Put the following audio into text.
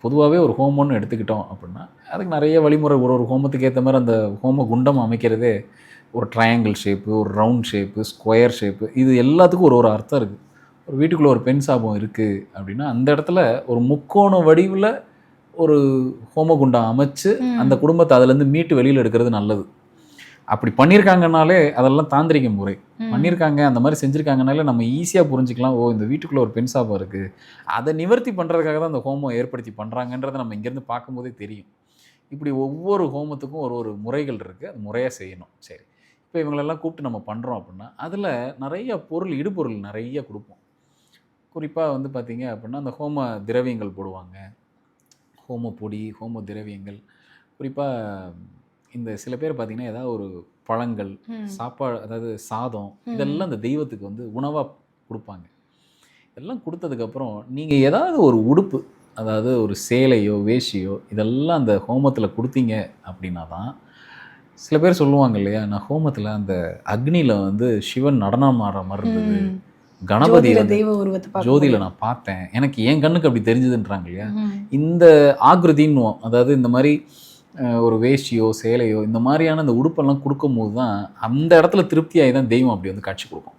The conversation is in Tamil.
பொதுவாகவே ஒரு ஹோமம்னு எடுத்துக்கிட்டோம் அப்படின்னா அதுக்கு நிறைய வழிமுறை, ஒரு ஹோமத்துக்கு ஏற்ற மாதிரி அந்த ஹோம குண்டம் அமைக்கிறதே ஒரு ட்ரையாங்கிள் ஷேப்பு, ஒரு ரவுண்ட் ஷேப்பு, ஸ்கொயர் ஷேப்பு, இது எல்லாத்துக்கும் ஒரு அர்த்தம் இருக்குது. ஒரு வீட்டுக்குள்ளே ஒரு பெண் சாபம் இருக்குது அப்படின்னா அந்த இடத்துல ஒரு முக்கோண வடிவில் ஒரு ஹோமகுண்டம் அமைச்சு அந்த குடும்பத்தை அதுலேருந்து மீட்டு வெளியில் எடுக்கிறது நல்லது. அப்படி பண்ணியிருக்காங்கனாலே அதெல்லாம் தாந்திரிக முறை. பண்ணியிருக்காங்க, அந்த மாதிரி செஞ்சுருக்காங்கனாலே நம்ம ஈஸியாக புரிஞ்சுக்கலாம், ஓ இந்த வீட்டுக்குள்ளே ஒரு பெண் சாபம் இருக்குது, அதை நிவர்த்தி பண்ணுறதுக்காக தான் அந்த ஹோமம் ஏற்படுத்தி பண்ணுறாங்கன்றதை நம்ம இங்கேருந்து பார்க்கும்போதே தெரியும். இப்படி ஒவ்வொரு ஹோமத்துக்கும் ஒரு முறைகள் இருக்குது, அது முறையாக செய்யணும். சரி, இப்போ இவங்களெல்லாம் கூப்பிட்டு நம்ம பண்ணுறோம் அப்படின்னா அதில் நிறைய பொருள், இடுபொருள் நிறைய கொடுப்போம். குறிப்பாக வந்து பார்த்திங்க அப்படின்னா அந்த ஹோம திரவியங்கள் போடுவாங்க, ஹோம பொடி, ஹோம திரவியங்கள். குறிப்பாக இந்த சில பேர் பார்த்திங்கன்னா ஏதாவது ஒரு பழங்கள், சாப்பாடு, அதாவது சாதம், இதெல்லாம் அந்த தெய்வத்துக்கு வந்து உணவாக கொடுப்பாங்க. இதெல்லாம் கொடுத்ததுக்கப்புறம் நீங்கள் ஏதாவது ஒரு உடுப்பு, அதாவது ஒரு சேலையோ வேஷ்டியோ இதெல்லாம் அந்த ஹோமத்தில் கொடுத்தீங்க அப்படின்னா தான், சில பேர் சொல்லுவாங்க இல்லையா, நான் ஹோமத்தில் அந்த அக்னியில் வந்து சிவன் நடனம் ஆடுற மாதிரி இருந்தது, கணபதி ஜோதியில் நான் பார்த்தேன், எனக்கு என் கண்ணுக்கு அப்படி தெரிஞ்சதுன்றாங்க இல்லையா. இந்த ஆக்ருதின்னுவோம், அதாவது இந்த மாதிரி ஒரு வேஷ்டியோ சேலையோ இந்த மாதிரியான அந்த உடுப்பெல்லாம் கொடுக்கும் போது தான் அந்த இடத்துல திருப்தியாகி தான் தெய்வம் அப்படி வந்து காட்சி கொடுக்கும்.